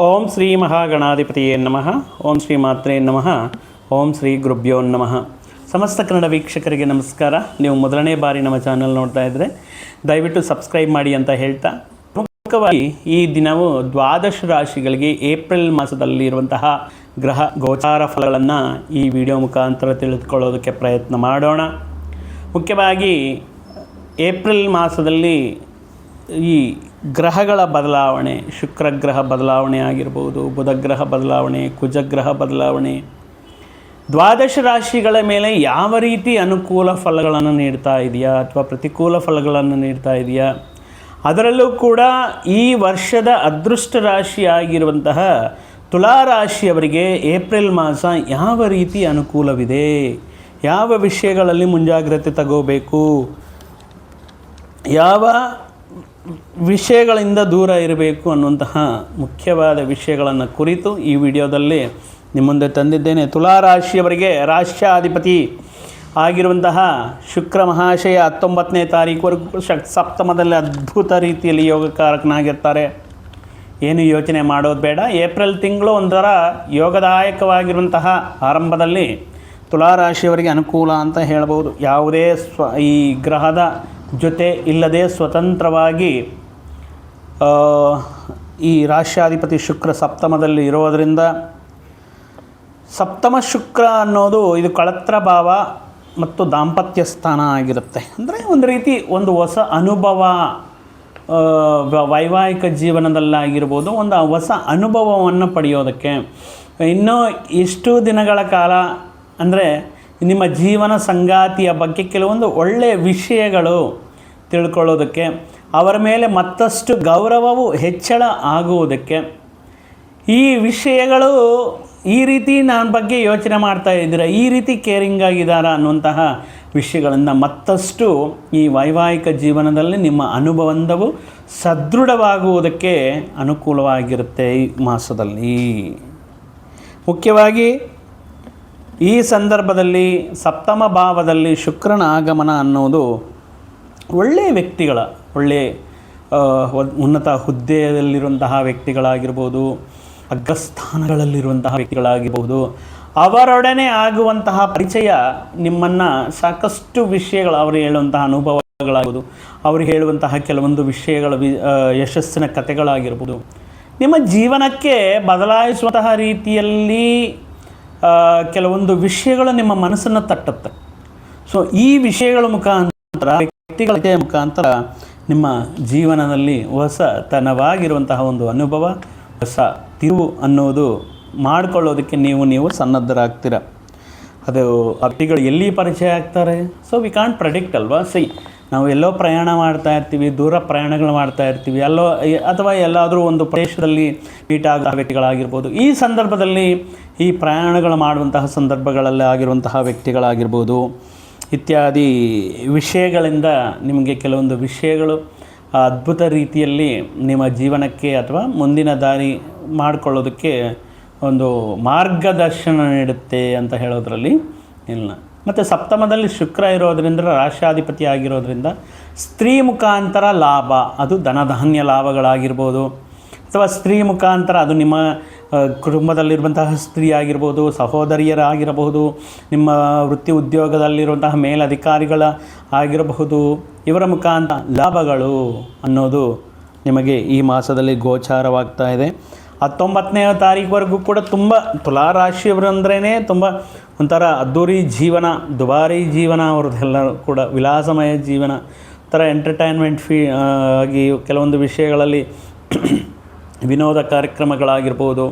ಓಂ ಶ್ರೀ ಮಹಾಗಣಾಧಿಪತಿಯೇ ನಮಃ. ಓಂ ಶ್ರೀ ಮಾತ್ರೇ ನಮಃ. ಓಂ ಶ್ರೀ ಗುರುಭ್ಯೋ ನಮಃ. ಸಮಸ್ತ ಕನ್ನಡ ವೀಕ್ಷಕರಿಗೆ ನಮಸ್ಕಾರ. ನೀವು ಮೊದಲನೇ ಬಾರಿ ನಮ್ಮ ಚಾನಲ್ ನೋಡ್ತಾ ಇದ್ದರೆ ದಯವಿಟ್ಟು ಸಬ್ಸ್ಕ್ರೈಬ್ ಮಾಡಿ ಅಂತ ಹೇಳ್ತಾ, ಪ್ರಮುಖವಾಗಿ ಈ ದಿನವು ದ್ವಾದಶ ರಾಶಿಗಳಿಗೆ ಏಪ್ರಿಲ್ ಮಾಸದಲ್ಲಿ ಇರುವಂತಹ ಗ್ರಹ ಗೋಚಾರ ಫಲಗಳನ್ನು ಈ ವಿಡಿಯೋ ಮುಖಾಂತರ ತಿಳಿದುಕೊಳ್ಳೋದಕ್ಕೆ ಪ್ರಯತ್ನ ಮಾಡೋಣ. ಮುಖ್ಯವಾಗಿ ಏಪ್ರಿಲ್ ಮಾಸದಲ್ಲಿ ಈ ಗ್ರಹಗಳ ಬದಲಾವಣೆ, ಶುಕ್ರಗ್ರಹ ಬದಲಾವಣೆ ಆಗಿರ್ಬೋದು, ಬುಧಗ್ರಹ ಬದಲಾವಣೆ, ಕುಜಗ್ರಹ ಬದಲಾವಣೆ, ದ್ವಾದಶ ರಾಶಿಗಳ ಮೇಲೆ ಯಾವ ರೀತಿ ಅನುಕೂಲ ಫಲಗಳನ್ನು ನೀಡ್ತಾ ಇದೆಯಾ ಅಥವಾ ಪ್ರತಿಕೂಲ ಫಲಗಳನ್ನು ನೀಡ್ತಾ ಇದೆಯಾ, ಅದರಲ್ಲೂ ಕೂಡ ಈ ವರ್ಷದ ಅದೃಷ್ಟ ರಾಶಿಯಾಗಿರುವಂತಹ ತುಲಾ ರಾಶಿಯವರಿಗೆ ಏಪ್ರಿಲ್ ಮಾಸ ಯಾವ ರೀತಿ ಅನುಕೂಲವಿದೆ, ಯಾವ ವಿಷಯಗಳಲ್ಲಿ ಮುಂಜಾಗ್ರತೆ ತಗೋಬೇಕು, ಯಾವ ವಿಷಯಗಳಿಂದ ದೂರ ಇರಬೇಕು ಅನ್ನುವಂತಹ ಮುಖ್ಯವಾದ ವಿಷಯಗಳನ್ನು ಕುರಿತು ಈ ವಿಡಿಯೋದಲ್ಲಿ ನಿಮ್ಮ ಮುಂದೆ ತಂದಿದ್ದೇನೆ. ತುಲಾ ರಾಶಿಯವರಿಗೆ ರಾಶ್ಯಾಧಿಪತಿ ಆಗಿರುವಂತಹ ಶುಕ್ರ ಮಹಾಶಯ 19ನೇ ತಾರೀಕುವರೆಗೂ ಸಪ್ತಮದಲ್ಲಿ ಅದ್ಭುತ ರೀತಿಯಲ್ಲಿ ಯೋಗಕಾರಕನಾಗಿರ್ತಾರೆ. ಏನು ಯೋಚನೆ ಮಾಡೋದು ಬೇಡ. ಏಪ್ರಿಲ್ ತಿಂಗಳು ಒಂಥರ ಯೋಗದಾಯಕವಾಗಿರುವಂತಹ ಆರಂಭದಲ್ಲಿ ತುಲಾ ರಾಶಿಯವರಿಗೆ ಅನುಕೂಲ ಅಂತ ಹೇಳ್ಬೋದು. ಯಾವುದೇ ಈ ಗ್ರಹದ ಜೊತೆ ಇಲ್ಲದೆ ಸ್ವತಂತ್ರವಾಗಿ ಈ ರಾಶ್ಯಾಧಿಪತಿ ಶುಕ್ರ ಸಪ್ತಮದಲ್ಲಿ ಇರೋದರಿಂದ, ಸಪ್ತಮ ಶುಕ್ರ ಅನ್ನೋದು ಇದು ಕಳತ್ರ ಭಾವ ಮತ್ತು ದಾಂಪತ್ಯ ಸ್ಥಾನ ಆಗಿರುತ್ತೆ. ಅಂದರೆ ಒಂದು ರೀತಿ ಒಂದು ಹೊಸ ಅನುಭವ, ವೈವಾಹಿಕ ಜೀವನದಲ್ಲಾಗಿರ್ಬೋದು, ಒಂದು ಹೊಸ ಅನುಭವವನ್ನು ಪಡೆಯೋದಕ್ಕೆ ಇನ್ನೂ ಎಷ್ಟು ದಿನಗಳ ಕಾಲ ಅಂದರೆ ನಿಮ್ಮ ಜೀವನ ಸಂಗಾತಿಯ ಬಗ್ಗೆ ಕೆಲವೊಂದು ಒಳ್ಳೆಯ ವಿಷಯಗಳು ತಿಳ್ಕೊಳ್ಳೋದಕ್ಕೆ, ಅವರ ಮೇಲೆ ಮತ್ತಷ್ಟು ಗೌರವವು ಹೆಚ್ಚಳ ಆಗುವುದಕ್ಕೆ, ಈ ವಿಷಯಗಳು ಈ ರೀತಿ ನನ್ನ ಬಗ್ಗೆ ಯೋಚನೆ ಮಾಡ್ತಾ ಇದ್ದೀರಾ, ಈ ರೀತಿ ಕೇರಿಂಗ್ ಆಗಿದ್ದಾರಾ ಅನ್ನುವಂತಹ ವಿಷಯಗಳಿಂದ ಮತ್ತಷ್ಟು ಈ ವೈವಾಹಿಕ ಜೀವನದಲ್ಲಿ ನಿಮ್ಮ ಅನುಬಂಧವು ಸದೃಢವಾಗುವುದಕ್ಕೆ ಅನುಕೂಲವಾಗಿರುತ್ತೆ ಈ ಮಾಸದಲ್ಲಿ. ಮುಖ್ಯವಾಗಿ ಈ ಸಂದರ್ಭದಲ್ಲಿ ಸಪ್ತಮ ಭಾವದಲ್ಲಿ ಶುಕ್ರನ ಆಗಮನ ಅನ್ನೋದು ಒಳ್ಳೆಯ ವ್ಯಕ್ತಿಗಳ, ಒಳ್ಳೆಯ ಉನ್ನತ ಹುದ್ದೆಯಲ್ಲಿರುವಂತಹ ವ್ಯಕ್ತಿಗಳಾಗಿರ್ಬೋದು, ಅಗ್ರಸ್ಥಾನಗಳಲ್ಲಿರುವಂತಹ ವ್ಯಕ್ತಿಗಳಾಗಿರ್ಬೋದು, ಅವರೊಡನೆ ಆಗುವಂತಹ ಪರಿಚಯ ನಿಮ್ಮನ್ನು ಸಾಕಷ್ಟು ವಿಷಯಗಳು, ಅವರು ಹೇಳುವಂತಹ ಅನುಭವಗಳಾಗ್ಬೋದು, ಅವರು ಹೇಳುವಂತಹ ಕೆಲವೊಂದು ವಿಷಯಗಳ ಯಶಸ್ಸಿನ ಕಥೆಗಳಾಗಿರ್ಬೋದು, ನಿಮ್ಮ ಜೀವನಕ್ಕೆ ಬದಲಾಯಿಸುವಂತಹ ರೀತಿಯಲ್ಲಿ ಕೆಲವೊಂದು ವಿಷಯಗಳು ನಿಮ್ಮ ಮನಸ್ಸನ್ನು ತಟ್ಟುತ್ತೆ. ಸೊ ಈ ವಿಷಯಗಳ ಮುಖಾಂತರ, ವ್ಯಕ್ತಿಗಳ ಮುಖಾಂತರ ನಿಮ್ಮ ಜೀವನದಲ್ಲಿ ಹೊಸತನವಾಗಿರುವಂತಹ ಒಂದು ಅನುಭವ, ಹೊಸ ತಿರುವು ಅನ್ನೋದು ಮಾಡಿಕೊಳ್ಳೋದಕ್ಕೆ ನೀವು ಸನ್ನದ್ಧರಾಗ್ತೀರ. ಅದು ವ್ಯಕ್ತಿಗಳು ಎಲ್ಲಿ ಪರಿಚಯ ಆಗ್ತಾರೆ, ಸೊ ವಿ ಕಾಂಟ್ ಪ್ರೆಡಿಕ್ಟ್ ಅಲ್ವಾ. ನಾವು ಎಲ್ಲೋ ಪ್ರಯಾಣ ಮಾಡ್ತಾ ಇರ್ತೀವಿ, ದೂರ ಪ್ರಯಾಣಗಳು ಮಾಡ್ತಾ ಇರ್ತೀವಿ, ಎಲ್ಲೋ ಅಥವಾ ಎಲ್ಲಾದರೂ ಒಂದು ಪ್ರದೇಶದಲ್ಲಿ ಮೀಟ್ ಆಗೋ ವ್ಯಕ್ತಿಗಳಾಗಿರ್ಬೋದು. ಈ ಸಂದರ್ಭದಲ್ಲಿ ಈ ಪ್ರಯಾಣಗಳು ಮಾಡುವಂತಹ ಸಂದರ್ಭಗಳಲ್ಲಿ ಆಗಿರುವಂತಹ ವ್ಯಕ್ತಿಗಳಾಗಿರ್ಬೋದು, ಇತ್ಯಾದಿ ವಿಷಯಗಳಿಂದ ನಿಮಗೆ ಕೆಲವೊಂದು ವಿಷಯಗಳು ಅದ್ಭುತ ರೀತಿಯಲ್ಲಿ ನಿಮ್ಮ ಜೀವನಕ್ಕೆ ಅಥವಾ ಮುಂದಿನ ದಾರಿ ಮಾಡಿಕೊಳ್ಳೋದಕ್ಕೆ ಒಂದು ಮಾರ್ಗದರ್ಶನ ನೀಡುತ್ತೆ ಅಂತ ಹೇಳೋದ್ರಲ್ಲಿ ಇಲ್ಲ. ಮತ್ತು ಸಪ್ತಮದಲ್ಲಿ ಶುಕ್ರ ಇರೋದರಿಂದ, ರಾಶ್ಯಾಧಿಪತಿ ಆಗಿರೋದ್ರಿಂದ ಸ್ತ್ರೀ ಮುಖಾಂತರ ಲಾಭ, ಅದು ಧನಧಾನ್ಯ ಲಾಭಗಳಾಗಿರ್ಬೋದು, ಅಥವಾ ಸ್ತ್ರೀ ಮುಖಾಂತರ ಅದು ನಿಮ್ಮ ಕುಟುಂಬದಲ್ಲಿರುವಂತಹ ಸ್ತ್ರೀ ಆಗಿರ್ಬೋದು, ಸಹೋದರಿಯರಾಗಿರಬಹುದು, ನಿಮ್ಮ ವೃತ್ತಿ ಉದ್ಯೋಗದಲ್ಲಿರುವಂತಹ ಮೇಲಧಿಕಾರಿಗಳ ಆಗಿರಬಹುದು, ಇವರ ಮುಖಾಂತರ ಲಾಭಗಳು ಅನ್ನೋದು ನಿಮಗೆ ಈ ಮಾಸದಲ್ಲಿ ಗೋಚಾರವಾಗ್ತಾ ಇದೆ. 19ನೇ ತಾರೀಕುವರೆಗೂ ಕೂಡ ತುಂಬ ತುಲಾ ರಾಶಿಯವರು ಅಂದ್ರೇ ತುಂಬ ಒಂಥರ ಅದ್ದೂರಿ ಜೀವನ, ದುಬಾರಿ ಜೀವನ ಅವ್ರದ್ದೆಲ್ಲ ಕೂಡ, ವಿಲಾಸಮಯ ಜೀವನ, ಥರ ಎಂಟರ್ಟೈನ್ಮೆಂಟ್ ಆಗಿ ಕೆಲವೊಂದು ವಿಷಯಗಳಲ್ಲಿ ವಿನೋದ ಕಾರ್ಯಕ್ರಮಗಳಾಗಿರ್ಬೋದು,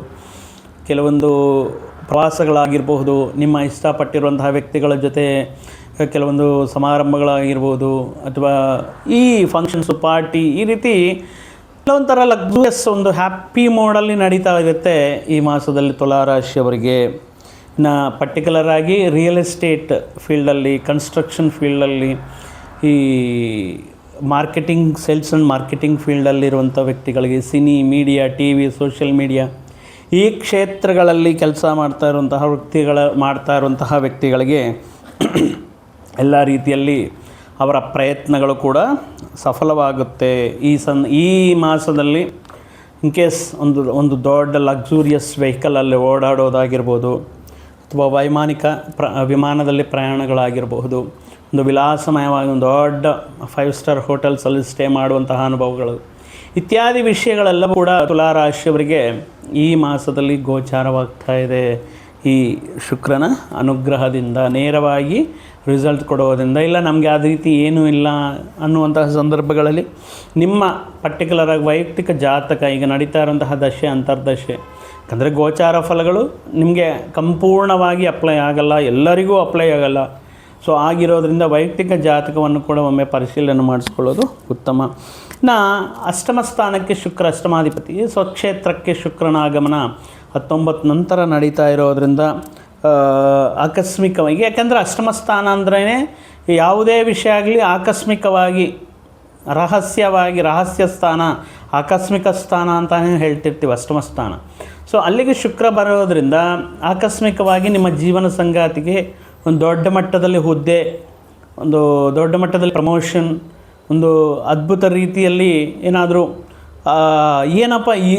ಕೆಲವೊಂದು ಪ್ರವಾಸಗಳಾಗಿರ್ಬಹುದು, ನಿಮ್ಮ ಇಷ್ಟಪಟ್ಟಿರುವಂತಹ ವ್ಯಕ್ತಿಗಳ ಜೊತೆ ಕೆಲವೊಂದು ಸಮಾರಂಭಗಳಾಗಿರ್ಬೋದು, ಅಥವಾ ಈ ಫಂಕ್ಷನ್ಸು, ಪಾರ್ಟಿ, ಈ ರೀತಿ ಕೆಲವೊಂಥರ ಲಕ್ಸುರಿಯಸ್ ಒಂದು ಹ್ಯಾಪಿ ಮೋಡಲ್ಲಿ ನಡೀತಾ ಇರುತ್ತೆ ಈ ಮಾಸದಲ್ಲಿ ತುಲಾ ರಾಶಿಯವರಿಗೆ. ಇನ್ನು ಪರ್ಟಿಕ್ಯುಲರ್ ಆಗಿ ರಿಯಲ್ ಎಸ್ಟೇಟ್ ಫೀಲ್ಡಲ್ಲಿ, ಕನ್ಸ್ಟ್ರಕ್ಷನ್ ಫೀಲ್ಡಲ್ಲಿ, ಈ ಮಾರ್ಕೆಟಿಂಗ್, ಸೇಲ್ಸ್ ಆ್ಯಂಡ್ ಮಾರ್ಕೆಟಿಂಗ್ ಫೀಲ್ಡಲ್ಲಿರುವಂಥ ವ್ಯಕ್ತಿಗಳಿಗೆ, cine, media, TV, social media, ಈ ಕ್ಷೇತ್ರಗಳಲ್ಲಿ ಕೆಲಸ ಮಾಡ್ತಾ ಇರುವಂತಹ ವ್ಯಕ್ತಿಗಳಿಗೆ ಎಲ್ಲ ರೀತಿಯಲ್ಲಿ ಅವರ ಪ್ರಯತ್ನಗಳು ಕೂಡ ಸಫಲವಾಗುತ್ತೆ. ಈ ಮಾಸದಲ್ಲಿ ಇನ್ ಕೇಸ್ ಒಂದು ದೊಡ್ಡ ಲಕ್ಸುರಿಯಸ್ ವೆಹಿಕಲಲ್ಲಿ ಓಡಾಡೋದಾಗಿರ್ಬೋದು, ಅಥವಾ ವಿಮಾನದಲ್ಲಿ ಪ್ರಯಾಣಗಳಾಗಿರಬಹುದು, ಒಂದು ವಿಲಾಸಮಯವಾಗಿ ಒಂದು ದೊಡ್ಡ 5 ಸ್ಟಾರ್ ಹೋಟೆಲ್ಸಲ್ಲಿ ಸ್ಟೇ ಮಾಡುವಂತಹ ಅನುಭವಗಳು ಇತ್ಯಾದಿ ವಿಷಯಗಳೆಲ್ಲ ಕೂಡ ತುಲಾರಾಶಿಯವರಿಗೆ ಈ ಮಾಸದಲ್ಲಿ ಗೋಚಾರವಾಗ್ತಾ ಇದೆ. ಈ ಶುಕ್ರನ ಅನುಗ್ರಹದಿಂದ ನೇರವಾಗಿ ರಿಸಲ್ಟ್ ಕೊಡೋದ್ರಿಂದ, ಇಲ್ಲ ನಮಗೆ ಆ ರೀತಿ ಏನೂ ಇಲ್ಲ ಅನ್ನುವಂತಹ ಸಂದರ್ಭಗಳಲ್ಲಿ ನಿಮ್ಮ ಪರ್ಟಿಕ್ಯುಲರಾಗಿ ವೈಯಕ್ತಿಕ ಜಾತಕ ಈಗ ನಡೀತಾ ಇರುವಂತಹ ದಶೆ ಅಂತರ್ದಶೆ, ಯಾಕಂದರೆ ಗೋಚಾರ ಫಲಗಳು ನಿಮಗೆ ಸಂಪೂರ್ಣವಾಗಿ ಅಪ್ಲೈ ಆಗಲ್ಲ, ಎಲ್ಲರಿಗೂ ಅಪ್ಲೈ ಆಗಲ್ಲ. ಸೊ ಆಗಿರೋದ್ರಿಂದ ವೈಯಕ್ತಿಕ ಜಾತಕವನ್ನು ಕೂಡ ಒಮ್ಮೆ ಪರಿಶೀಲನೆ ಮಾಡಿಸ್ಕೊಳ್ಳೋದು ಉತ್ತಮ. ಅಷ್ಟಮ ಸ್ಥಾನಕ್ಕೆ ಶುಕ್ರ ಅಷ್ಟಮಾಧಿಪತಿ, ಸ್ವಕ್ಷೇತ್ರಕ್ಕೆ ಶುಕ್ರನ ಆಗಮನ 19 ನಂತರ ನಡೀತಾ ಇರೋದರಿಂದ ಆಕಸ್ಮಿಕವಾಗಿ, ಯಾಕೆಂದರೆ ಅಷ್ಟಮ ಸ್ಥಾನ ಅಂದ್ರೇ ಯಾವುದೇ ವಿಷಯ ಆಗಲಿ ಆಕಸ್ಮಿಕವಾಗಿ ರಹಸ್ಯ ಸ್ಥಾನ, ಆಕಸ್ಮಿಕ ಸ್ಥಾನ ಅಂತಲೇ ಹೇಳ್ತಿರ್ತೀವಿ ಅಷ್ಟಮ ಸ್ಥಾನ. ಸೊ ಅಲ್ಲಿಗೆ ಶುಕ್ರ ಬರೋದರಿಂದ ಆಕಸ್ಮಿಕವಾಗಿ ನಿಮ್ಮ ಜೀವನ ಸಂಗಾತಿಗೆ ಒಂದು ದೊಡ್ಡ ಮಟ್ಟದಲ್ಲಿ ಹುದ್ದೆ, ಒಂದು ದೊಡ್ಡ ಮಟ್ಟದಲ್ಲಿ ಪ್ರಮೋಷನ್, ಒಂದು ಅದ್ಭುತ ರೀತಿಯಲ್ಲಿ ಏನಾದರೂ ಏನಪ್ಪ ಈ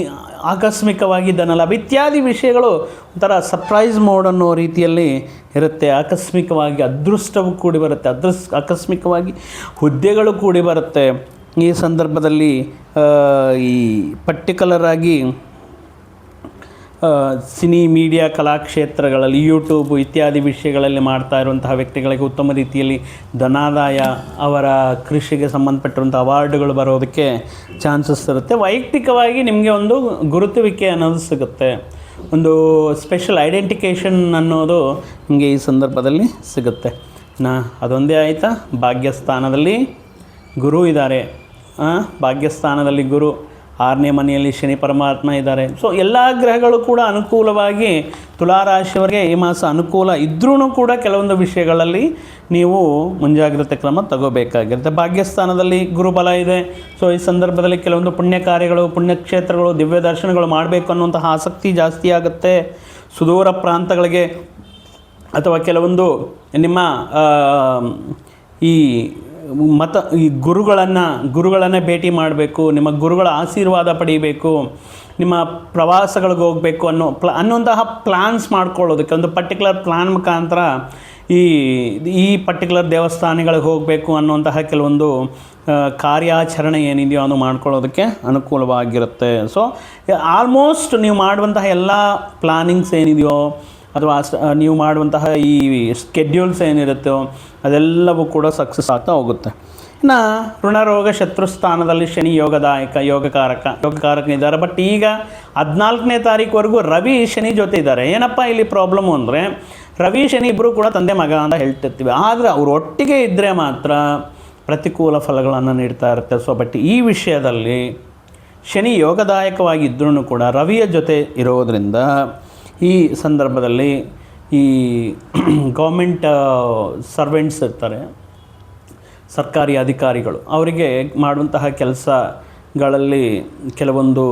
ಆಕಸ್ಮಿಕವಾಗಿ ಧನಲಾಭ ಇತ್ಯಾದಿ ವಿಷಯಗಳು ಒಂಥರ ಸರ್ಪ್ರೈಸ್ ಮೋಡ್ ಅನ್ನೋ ರೀತಿಯಲ್ಲಿ ಇರುತ್ತೆ. ಆಕಸ್ಮಿಕವಾಗಿ ಅದೃಷ್ಟವು ಕೂಡಿ ಬರುತ್ತೆ, ಆಕಸ್ಮಿಕವಾಗಿ ಹುದ್ದೆಗಳು ಕೂಡಿ ಬರುತ್ತೆ. ಈ ಸಂದರ್ಭದಲ್ಲಿ ಈ ಪರ್ಟಿಕ್ಯುಲರಾಗಿ ಸಿನಿ ಮೀಡಿಯಾ ಕಲಾಕ್ಷೇತ್ರಗಳಲ್ಲಿ ಯೂಟ್ಯೂಬ್ ಇತ್ಯಾದಿ ವಿಷಯಗಳಲ್ಲಿ ಮಾಡ್ತಾ ಇರುವಂತಹ ವ್ಯಕ್ತಿಗಳಿಗೆ ಉತ್ತಮ ರೀತಿಯಲ್ಲಿ ಧನಾದಾಯ, ಅವರ ಕೃಷಿಗೆ ಸಂಬಂಧಪಟ್ಟಿರುವಂಥ ಅವಾರ್ಡ್ಗಳು ಬರೋದಕ್ಕೆ ಚಾನ್ಸಸ್ ಇರುತ್ತೆ. ವೈಯಕ್ತಿಕವಾಗಿ ನಿಮಗೆ ಒಂದು ಗುರುತುವಿಕೆ ಅನ್ನೋದು ಸಿಗುತ್ತೆ, ಒಂದು ಸ್ಪೆಷಲ್ ಐಡೆಂಟಿಕೇಷನ್ ಅನ್ನೋದು ನಿಮಗೆ ಈ ಸಂದರ್ಭದಲ್ಲಿ ಸಿಗುತ್ತೆ. ಅದೊಂದೇ ಆಯಿತಾ, ಭಾಗ್ಯಸ್ಥಾನದಲ್ಲಿ ಗುರು ಇದ್ದಾರೆ. ಭಾಗ್ಯಸ್ಥಾನದಲ್ಲಿ ಗುರು, 6ನೇ ಮನೆಯಲ್ಲಿ ಶನಿ ಪರಮಾತ್ಮ ಇದ್ದಾರೆ. ಸೊ ಎಲ್ಲ ಗ್ರಹಗಳು ಕೂಡ ಅನುಕೂಲವಾಗಿ ತುಲಾರಾಶಿಯವರಿಗೆ ಈ ಮಾಸ ಅನುಕೂಲ ಇದ್ರೂ ಕೂಡ ಕೆಲವೊಂದು ವಿಷಯಗಳಲ್ಲಿ ನೀವು ಮುಂಜಾಗ್ರತೆ ಕ್ರಮ ತಗೋಬೇಕಾಗಿರುತ್ತೆ. ಭಾಗ್ಯಸ್ಥಾನದಲ್ಲಿ ಗುರುಬಲ ಇದೆ. ಸೊ ಈ ಸಂದರ್ಭದಲ್ಲಿ ಕೆಲವೊಂದು ಪುಣ್ಯ ಕಾರ್ಯಗಳು, ಪುಣ್ಯಕ್ಷೇತ್ರಗಳು, ದಿವ್ಯ ದರ್ಶನಗಳು ಮಾಡಬೇಕು ಅನ್ನುವಂತಹ ಆಸಕ್ತಿ ಜಾಸ್ತಿ ಆಗುತ್ತೆ. ಸುದೂರ ಪ್ರಾಂತಗಳಿಗೆ ಅಥವಾ ಕೆಲವೊಂದು ನಿಮ್ಮ ಈ ಗುರುಗಳನ್ನು ಭೇಟಿ ಮಾಡಬೇಕು, ನಿಮ್ಮ ಗುರುಗಳ ಆಶೀರ್ವಾದ ಪಡೀಬೇಕು, ನಿಮ್ಮ ಪ್ರವಾಸಗಳಿಗೆ ಹೋಗಬೇಕು ಅನ್ನುವಂತಹ ಪ್ಲ್ಯಾನ್ಸ್ ಮಾಡ್ಕೊಳ್ಳೋದಕ್ಕೆ ಒಂದು ಪರ್ಟಿಕ್ಯುಲರ್ ಪ್ಲ್ಯಾನ್ ಮುಖಾಂತರ ಈ ಪರ್ಟಿಕ್ಯುಲರ್ ದೇವಸ್ಥಾನಗಳಿಗೆ ಹೋಗಬೇಕು ಅನ್ನುವಂತಹ ಕೆಲವೊಂದು ಕಾರ್ಯಾಚರಣೆ ಏನಿದೆಯೋ ಅದು ಮಾಡ್ಕೊಳ್ಳೋದಕ್ಕೆ ಅನುಕೂಲವಾಗಿರುತ್ತೆ. ಸೊ ಆಲ್ಮೋಸ್ಟ್ ನೀವು ಮಾಡುವಂತಹ ಎಲ್ಲ ಪ್ಲಾನಿಂಗ್ಸ್ ಏನಿದೆಯೋ ಅಥವಾ ನೀವು ಮಾಡುವಂತಹ ಈ ಸ್ಕೆಡ್ಯೂಲ್ಸ್ ಏನಿರುತ್ತೋ ಅದೆಲ್ಲವೂ ಕೂಡ ಸಕ್ಸಸ್ ಆಗ್ತಾ ಹೋಗುತ್ತೆ. ಇನ್ನು ಋಣರೋಗ ಶತ್ರುಸ್ಥಾನದಲ್ಲಿ ಶನಿ ಯೋಗಕಾರಕ ಇದ್ದಾರೆ. ಬಟ್ ಈಗ 14ನೇ ತಾರೀಕುವರೆಗೂ ರವಿ ಶನಿ ಜೊತೆ ಇದ್ದಾರೆ. ಏನಪ್ಪ ಇಲ್ಲಿ ಪ್ರಾಬ್ಲಮ್ಮು ಅಂದರೆ, ರವಿ ಶನಿ ಇಬ್ಬರು ಕೂಡ ತಂದೆ ಮಗ ಅಂತ ಹೇಳ್ತಿರ್ತೀವಿ, ಆದರೆ ಅವರು ಒಟ್ಟಿಗೆ ಇದ್ದರೆ ಮಾತ್ರ ಪ್ರತಿಕೂಲ ಫಲಗಳನ್ನು ನೀಡ್ತಾ ಇರುತ್ತೆ. ಸೊ ಬಟ್ ಈ ವಿಷಯದಲ್ಲಿ ಶನಿ ಯೋಗದಾಯಕವಾಗಿದ್ದರೂ ಕೂಡ ರವಿಯ ಜೊತೆ ಇರೋದರಿಂದ ಈ ಸಂದರ್ಭದಲ್ಲಿ ಈ ಗೌರ್ಮೆಂಟ್ ಸರ್ವೆಂಟ್ಸ್ ಇರ್ತಾರೆ, ಸರ್ಕಾರಿ ಅಧಿಕಾರಿಗಳು, ಅವರಿಗೆ ಮಾಡುವಂತಹ ಕೆಲಸಗಳಲ್ಲಿ ಕೆಲವೊಂದು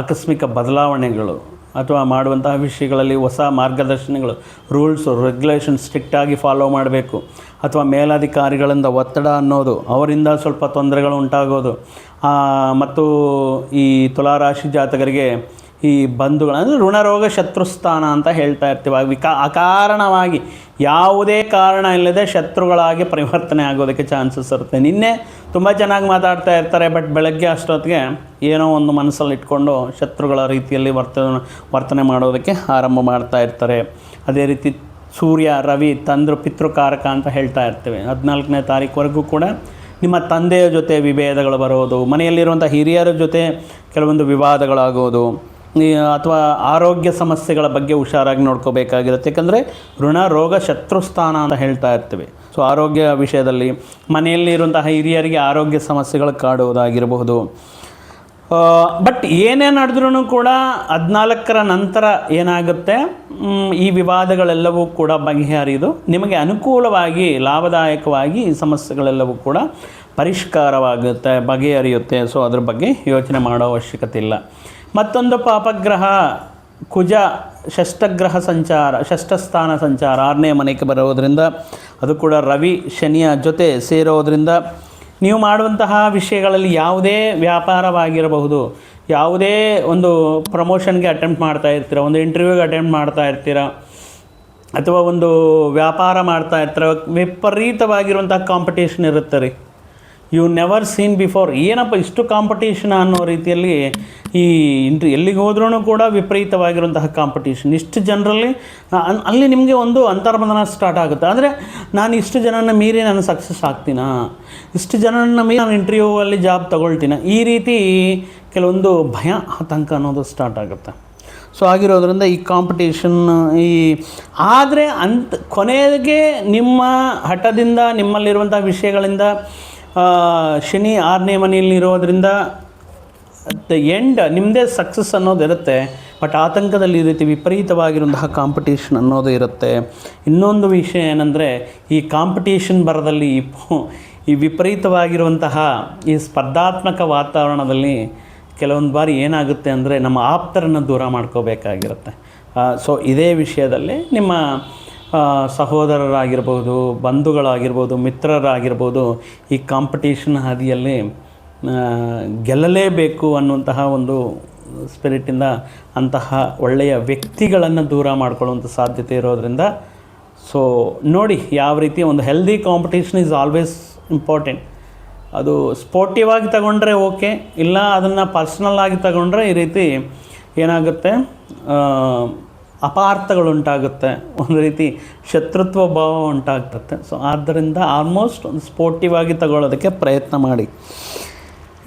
ಆಕಸ್ಮಿಕ ಬದಲಾವಣೆಗಳು ಅಥವಾ ಮಾಡುವಂತಹ ವಿಷಯಗಳಲ್ಲಿ ಹೊಸ ಮಾರ್ಗದರ್ಶನಗಳು, ರೂಲ್ಸು ರೆಗ್ಯುಲೇಷನ್ ಸ್ಟ್ರಿಕ್ಟಾಗಿ ಫಾಲೋ ಮಾಡಬೇಕು. ಅಥವಾ ಮೇಲಧಿಕಾರಿಗಳಿಂದ ಒತ್ತಡ ಅನ್ನೋದು, ಅವರಿಂದ ಸ್ವಲ್ಪ ತೊಂದರೆಗಳು ಉಂಟಾಗೋದು. ಮತ್ತು ಈ ತುಲಾರಾಶಿ ಜಾತಕರಿಗೆ ಈ ಬಂಧುಗಳು ಅಂದರೆ ಋಣರೋಗ ಶತ್ರುಸ್ಥಾನ ಅಂತ ಹೇಳ್ತಾ ಇರ್ತೀವಿ. ಅಕಾರಣವಾಗಿ ಯಾವುದೇ ಕಾರಣ ಇಲ್ಲದೆ ಶತ್ರುಗಳಾಗಿ ಪರಿವರ್ತನೆ ಆಗೋದಕ್ಕೆ ಚಾನ್ಸಸ್ ಇರುತ್ತೆ. ನಿನ್ನೆ ತುಂಬ ಚೆನ್ನಾಗಿ ಮಾತಾಡ್ತಾ ಇರ್ತಾರೆ, ಬಟ್ ಬೆಳಗ್ಗೆ ಅಷ್ಟೊತ್ತಿಗೆ ಏನೋ ಒಂದು ಮನಸ್ಸಲ್ಲಿ ಇಟ್ಕೊಂಡು ಶತ್ರುಗಳ ರೀತಿಯಲ್ಲಿ ವರ್ತನೆ ಮಾಡೋದಕ್ಕೆ ಆರಂಭ ಮಾಡ್ತಾ ಇರ್ತಾರೆ. ಅದೇ ರೀತಿ ಸೂರ್ಯ ರವಿ ಪಿತೃಕಾರಕ ಅಂತ ಹೇಳ್ತಾ ಇರ್ತೀವಿ. 14ನೇ ತಾರೀಕುವರೆಗೂ ಕೂಡ ನಿಮ್ಮ ತಂದೆಯ ಜೊತೆ ವಿಭೇದಗಳು ಬರೋದು, ಮನೆಯಲ್ಲಿರುವಂಥ ಹಿರಿಯರ ಜೊತೆ ಕೆಲವೊಂದು ವಿವಾದಗಳಾಗೋದು, ಅಥವಾ ಆರೋಗ್ಯ ಸಮಸ್ಯೆಗಳ ಬಗ್ಗೆ ಹುಷಾರಾಗಿ ನೋಡ್ಕೋಬೇಕಾಗಿರುತ್ತೆ. ಯಾಕಂದರೆ ಋಣ ರೋಗ ಶತ್ರುಸ್ಥಾನ ಅಂತ ಹೇಳ್ತಾ ಇರ್ತೀವಿ. ಸೊ ಆರೋಗ್ಯ ವಿಷಯದಲ್ಲಿ ಮನೆಯಲ್ಲಿ ಇರುವಂತಹ ಹಿರಿಯರಿಗೆ ಆರೋಗ್ಯ ಸಮಸ್ಯೆಗಳು ಕಾಡುವುದಾಗಿರಬಹುದು. ಬಟ್ ಏನೇ ನಡೆದ್ರೂ ಕೂಡ 14ರ ನಂತರ ಏನಾಗುತ್ತೆ, ಈ ವಿವಾದಗಳೆಲ್ಲವೂ ಕೂಡ ಬಗೆಹರಿದು ನಿಮಗೆ ಅನುಕೂಲವಾಗಿ ಲಾಭದಾಯಕವಾಗಿ ಈ ಸಮಸ್ಯೆಗಳೆಲ್ಲವೂ ಕೂಡ ಪರಿಷ್ಕಾರವಾಗುತ್ತೆ, ಬಗೆಹರಿಯುತ್ತೆ. ಸೊ ಅದ್ರ ಬಗ್ಗೆ ಯೋಚನೆ ಮಾಡೋ ಅವಶ್ಯಕತೆ ಇಲ್ಲ. ಮತ್ತೊಂದು ಪಾಪಗ್ರಹ ಕುಜ ಷಷ್ಠಸ್ಥಾನ ಸಂಚಾರ 6ನೇ ಮನೆಗೆ ಬರೋದರಿಂದ, ಅದು ಕೂಡ ರವಿ ಶನಿಯ ಜೊತೆ ಸೇರೋದರಿಂದ ನೀವು ಮಾಡುವಂತಹ ವಿಷಯಗಳಲ್ಲಿ ಯಾವುದೇ ವ್ಯಾಪಾರವಾಗಿರಬಹುದು, ಯಾವುದೇ ಒಂದು ಪ್ರಮೋಷನ್ಗೆ ಅಟೆಂಪ್ಟ್ ಮಾಡ್ತಾ ಇರ್ತೀರ, ಒಂದು ಇಂಟರ್ವ್ಯೂಗೆ ಅಟೆಂಪ್ಟ್ ಮಾಡ್ತಾ ಇರ್ತೀರ, ಅಥವಾ ಒಂದು ವ್ಯಾಪಾರ ಮಾಡ್ತಾ ಇರ್ತೀರ, ವಿಪರೀತವಾಗಿರುವಂಥ ಕಾಂಪಿಟೇಷನ್ ಇರುತ್ತೆ ರೀ. You never seen before. ಏನಪ್ಪ ಇಷ್ಟು ಕಾಂಪಿಟೇಷನ್ ಅನ್ನೋ ರೀತಿಯಲ್ಲಿ ಈ ಎಲ್ಲಿಗೆ ಹೋದ್ರೂ ಕೂಡ ವಿಪರೀತವಾಗಿರುವಂತಹ ಕಾಂಪಿಟೇಷನ್. ಇಷ್ಟು ಜನರಲ್ಲಿ ಅಲ್ಲಿ ನಿಮಗೆ ಒಂದು ಅಂತರ್ಮಥನ ಸ್ಟಾರ್ಟ್ ಆಗುತ್ತೆ. ಆದರೆ ನಾನು ಇಷ್ಟು ಜನನ ಮೀರಿ ನಾನು ಸಕ್ಸಸ್ ಆಗ್ತೀನಾ, ಇಷ್ಟು ಜನನ ಮೀರಿ ನಾನು ಇಂಟರ್ವ್ಯೂವಲ್ಲಿ ಜಾಬ್ ತೊಗೊಳ್ತೀನ, ಈ ರೀತಿ ಕೆಲವೊಂದು ಭಯ ಆತಂಕ ಅನ್ನೋದು ಸ್ಟಾರ್ಟ್ ಆಗುತ್ತೆ. ಸೊ ಆಗಿರೋದ್ರಿಂದ ಈ ಕಾಂಪಿಟೇಷನ್ ಆದರೆ ಕೊನೆಗೆ ನಿಮ್ಮ ಹಠದಿಂದ, ನಿಮ್ಮಲ್ಲಿರುವಂಥ ವಿಷಯಗಳಿಂದ, ಶನಿ 6ನೇ ಮನೆಯಲ್ಲಿರೋದ್ರಿಂದ ಎಂಡ್ ನಿಮ್ಮದೇ ಸಕ್ಸಸ್ ಅನ್ನೋದು ಇರುತ್ತೆ. ಬಟ್ ಆತಂಕದಲ್ಲಿ ಈ ರೀತಿ ವಿಪರೀತವಾಗಿರುವಂತಹ ಕಾಂಪಿಟೇಷನ್ ಅನ್ನೋದು ಇರುತ್ತೆ. ಇನ್ನೊಂದು ವಿಷಯ ಏನಂದರೆ, ಈ ಕಾಂಪಿಟೇಷನ್ ಬರದಲ್ಲಿ ಈ ವಿಪರೀತವಾಗಿರುವಂತಹ ಈ ಸ್ಪರ್ಧಾತ್ಮಕ ವಾತಾವರಣದಲ್ಲಿ ಕೆಲವೊಂದು ಬಾರಿ ಏನಾಗುತ್ತೆ ಅಂದರೆ ನಮ್ಮ ಆಪ್ತರನ್ನು ದೂರ ಮಾಡ್ಕೋಬೇಕಾಗಿರುತ್ತೆ. ಸೊ ಇದೇ ವಿಷಯದಲ್ಲಿ ನಿಮ್ಮ ಸಹೋದರರಾಗಿರ್ಬೋದು, ಬಂಧುಗಳಾಗಿರ್ಬೋದು, ಮಿತ್ರರಾಗಿರ್ಬೋದು, ಈ ಕಾಂಪಿಟೇಷನ್ ಹಾದಿಯಲ್ಲಿ ಗೆಲ್ಲಲೇಬೇಕು ಅನ್ನುವಂತಹ ಒಂದು ಸ್ಪಿರಿಟಿಂದ ಅಂತಹ ಒಳ್ಳೆಯ ವ್ಯಕ್ತಿಗಳನ್ನು ದೂರ ಮಾಡ್ಕೊಳ್ಳುವಂಥ ಸಾಧ್ಯತೆ ಇರೋದರಿಂದ ಸೊ ನೋಡಿ ಯಾವ ರೀತಿ ಒಂದು healthy competition is always important. ಅದು ಸ್ಪೋರ್ಟಿವ್ ಆಗಿ ತಗೊಂಡ್ರೆ ಓಕೆ, ಇಲ್ಲ ಅದನ್ನು ಪರ್ಸ್ನಲ್ ಆಗಿ ತಗೊಂಡ್ರೆ ಈ ರೀತಿ ಏನಾಗುತ್ತೆ, ಅಪಾರ್ಥಗಳುಂಟಾಗುತ್ತೆ, ಒಂದು ರೀತಿ ಶತ್ರುತ್ವ ಭಾವ ಉಂಟಾಗ್ತದೆ. ಸೊ ಆದ್ದರಿಂದ ಆಲ್ಮೋಸ್ಟ್ ಒಂದು ಸ್ಪೋರ್ಟಿವ್ ಆಗಿ ತಗೊಳ್ಳೋದಕ್ಕೆ ಪ್ರಯತ್ನ ಮಾಡಿ.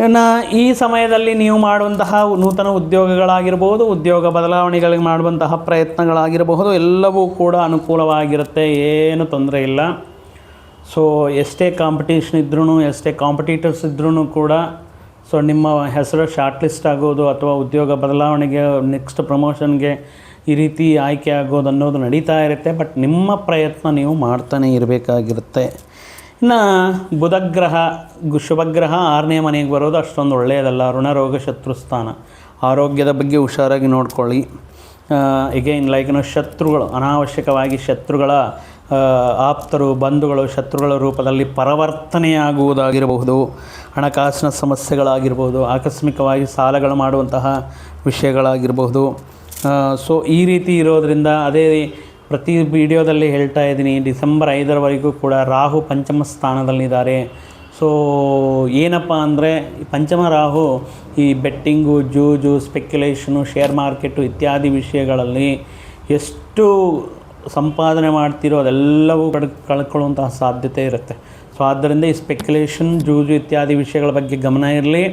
ಇನ್ನು ಈ ಸಮಯದಲ್ಲಿ ನೀವು ಮಾಡುವಂತಹ ನೂತನ ಉದ್ಯೋಗಗಳಾಗಿರ್ಬೋದು, ಉದ್ಯೋಗ ಬದಲಾವಣೆಗಳಿಗೆ ಮಾಡುವಂತಹ ಪ್ರಯತ್ನಗಳಾಗಿರಬಹುದು, ಎಲ್ಲವೂ ಕೂಡ ಅನುಕೂಲವಾಗಿರುತ್ತೆ, ಏನು ತೊಂದರೆ ಇಲ್ಲ. ಸೊ ಎಷ್ಟೇ ಕಾಂಪಿಟೇಷನ್ ಇದ್ರೂ, ಎಷ್ಟೇ ಕಾಂಪಿಟೇಟರ್ಸ್ ಇದ್ರೂ ಕೂಡ ಸೊ ನಿಮ್ಮ ಹೆಸರು ಶಾರ್ಟ್ ಲಿಸ್ಟ್ ಆಗೋದು ಅಥವಾ ಉದ್ಯೋಗ ಬದಲಾವಣೆಗೆ, ನೆಕ್ಸ್ಟ್ ಪ್ರಮೋಷನ್ಗೆ ಈ ರೀತಿ ಆಯ್ಕೆ ಆಗೋದು ಅನ್ನೋದು ನಡೀತಾ ಇರುತ್ತೆ. ಬಟ್ ನಿಮ್ಮ ಪ್ರಯತ್ನ ನೀವು ಮಾಡ್ತಾನೆ ಇರಬೇಕಾಗಿರುತ್ತೆ. ಇನ್ನು ಬುಧಗ್ರಹ ಶುಭಗ್ರಹ 6ನೇ ಮನೆಗೆ ಬರೋದು ಅಷ್ಟೊಂದು ಒಳ್ಳೆಯದಲ್ಲ. ಋಣರೋಗ ಶತ್ರುಸ್ಥಾನ, ಆರೋಗ್ಯದ ಬಗ್ಗೆ ಹುಷಾರಾಗಿ ನೋಡ್ಕೊಳ್ಳಿ. ಎಗೈನ್ ಶತ್ರುಗಳು, ಅನಾವಶ್ಯಕವಾಗಿ ಶತ್ರುಗಳ ಆಪ್ತರು, ಬಂಧುಗಳು ಶತ್ರುಗಳ ರೂಪದಲ್ಲಿ ಪರಿವರ್ತನೆಯಾಗುವುದಾಗಿರಬಹುದು, ಹಣಕಾಸಿನ ಸಮಸ್ಯೆಗಳಾಗಿರ್ಬೋದು, ಆಕಸ್ಮಿಕವಾಗಿ ಸಾಲಗಳು ಮಾಡುವಂತಹ ವಿಷಯಗಳಾಗಿರಬಹುದು. ಸೊ ಈ ರೀತಿ ಇರೋದರಿಂದ ಅದೇ ಪ್ರತಿ ವಿಡಿಯೋದಲ್ಲಿ ಹೇಳ್ತಾ ಇದ್ದೀನಿ, ಡಿಸೆಂಬರ್ 5ರವರೆಗೂ ಕೂಡ ರಾಹು ಪಂಚಮ ಸ್ಥಾನದಲ್ಲಿದ್ದಾರೆ. ಸೊ ಏನಪ್ಪ ಅಂದರೆ ಪಂಚಮ ರಾಹು ಈ ಬೆಟ್ಟಿಂಗು, ಜೂಜು, ಸ್ಪೆಕ್ಯುಲೇಷನು, ಶೇರ್ ಮಾರ್ಕೆಟು ಇತ್ಯಾದಿ ವಿಷಯಗಳಲ್ಲಿ ಎಷ್ಟು ಸಂಪಾದನೆ ಮಾಡ್ತಿರೋ ಅದೆಲ್ಲವೂ ಕಳ್ಕೊಳ್ಳುವಂತಹ ಸಾಧ್ಯತೆ ಇರುತ್ತೆ. ಸೊ ಆದ್ದರಿಂದ ಈ ಸ್ಪೆಕ್ಯುಲೇಷನ್, ಜೂಜು ಇತ್ಯಾದಿ ವಿಷಯಗಳ ಬಗ್ಗೆ ಗಮನ ಇರಲಿ.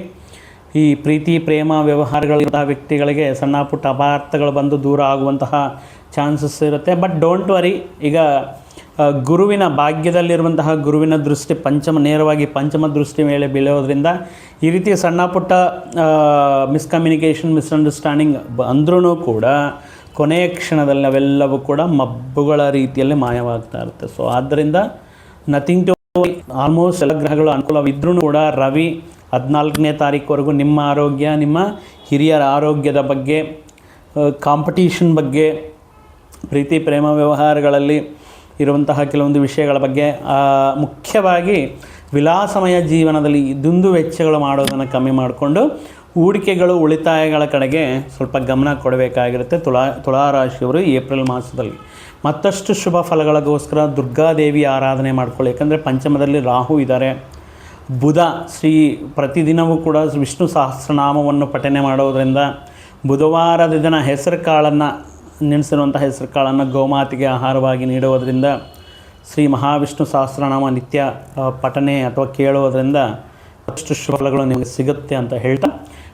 ಈ ಪ್ರೀತಿ ಪ್ರೇಮ ವ್ಯವಹಾರಗಳಿರುವಂತಹ ವ್ಯಕ್ತಿಗಳಿಗೆ ಸಣ್ಣ ಪುಟ್ಟ ಅಪಾರ್ಥಗಳು ಬಂದು ದೂರ ಆಗುವಂತಹ ಚಾನ್ಸಸ್ ಇರುತ್ತೆ. ಬಟ್ ಡೋಂಟ್ ವರಿ, ಈಗ ಗುರುವಿನ ಭಾಗ್ಯದಲ್ಲಿರುವಂತಹ ಗುರುವಿನ ದೃಷ್ಟಿ ನೇರವಾಗಿ ಪಂಚಮ ದೃಷ್ಟಿ ಮೇಲೆ ಬೀಳೋದ್ರಿಂದ ಈ ರೀತಿ ಸಣ್ಣ ಪುಟ್ಟ ಮಿಸ್ಕಮ್ಯುನಿಕೇಷನ್, ಮಿಸ್ಅಂಡರ್ಸ್ಟ್ಯಾಂಡಿಂಗ್ ಅಂದ್ರೂ ಕೂಡ ಕೊನೆಯ ಕ್ಷಣದಲ್ಲಿ ಅವೆಲ್ಲವೂ ಕೂಡ ಮಬ್ಬುಗಳ ರೀತಿಯಲ್ಲಿ ಮಾಯವಾಗ್ತಾ ಇರುತ್ತೆ. ಸೊ ಆದ್ದರಿಂದ ನಥಿಂಗ್ ಟು ಆಲ್ಮೋಸ್ಟ್ ಎಲ್ಲ ಗ್ರಹಗಳು ಅನುಕೂಲವಿದ್ರೂ ಕೂಡ ರವಿ 14ನೇ ತಾರೀಕುವರೆಗೂ ನಿಮ್ಮ ಆರೋಗ್ಯ, ನಿಮ್ಮ ಹಿರಿಯರ ಆರೋಗ್ಯದ ಬಗ್ಗೆ, ಕಾಂಪಿಟೇಷನ್ ಬಗ್ಗೆ, ಪ್ರೀತಿ ಪ್ರೇಮ ವ್ಯವಹಾರಗಳಲ್ಲಿ ಇರುವಂತಹ ಕೆಲವೊಂದು ವಿಷಯಗಳ ಬಗ್ಗೆ, ಮುಖ್ಯವಾಗಿ ವಿಲಾಸಮಯ ಜೀವನದಲ್ಲಿ ದುಂದು ವೆಚ್ಚಗಳು ಮಾಡೋದನ್ನು ಕಮ್ಮಿ ಮಾಡಿಕೊಂಡು ಹೂಡಿಕೆಗಳು, ಉಳಿತಾಯಗಳ ಕಡೆಗೆ ಸ್ವಲ್ಪ ಗಮನ ಕೊಡಬೇಕಾಗಿರುತ್ತೆ ತುಲಾರಾಶಿಯವರು ಏಪ್ರಿಲ್ ಮಾಸದಲ್ಲಿ. ಮತ್ತಷ್ಟು ಶುಭ ಫಲಗಳಿಗೋಸ್ಕರ ದುರ್ಗಾದೇವಿ ಆರಾಧನೆ ಮಾಡ್ಕೊಳ್ಳಿ. ಯಾಕಂದರೆ ಪಂಚಮದಲ್ಲಿ ರಾಹು ಇದ್ದಾರೆ. ಬುಧ ಪ್ರತಿದಿನವೂ ಕೂಡ ವಿಷ್ಣು ಸಹಸ್ರನಾಮವನ್ನು ಪಠನೆ ಮಾಡೋದರಿಂದ, ಬುಧವಾರದ ದಿನ ಹೆಸರು ಕಾಳನ್ನು, ನೆನೆಸಿರುವಂಥ ಹೆಸರು ಕಾಳನ್ನು ಗೋಮಾತೆಗೆ ಆಹಾರವಾಗಿ ನೀಡುವುದರಿಂದ, ಶ್ರೀ ಮಹಾವಿಷ್ಣು ಸಹಸ್ರನಾಮ ನಿತ್ಯ ಪಠನೆ ಅಥವಾ ಕೇಳುವುದರಿಂದ ಅಷ್ಟು ಶುಭ ಫಲಗಳು ನಿಮಗೆ ಸಿಗುತ್ತೆ ಅಂತ ಹೇಳ್ತಾ,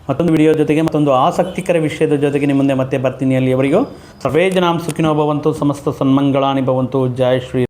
ಮತ್ತೊಂದು ವಿಡಿಯೋ ಜೊತೆಗೆ ಮತ್ತೊಂದು ಆಸಕ್ತಿಕರ ವಿಷಯದ ಜೊತೆಗೆ ನಿಮ್ಮ ಮುಂದೆ ಮತ್ತೆ ಬರ್ತೀನಿ. ಅಲ್ಲಿಯವರೆಗೂ ಸರ್ವೇ ಜನಾಂ ಸುಖಿನೋ ಭವಂತು, ಸಮಸ್ತ ಸನ್ಮಂಗಳಾನಿ ಭವಂತು. ಜೈ ಶ್ರೀ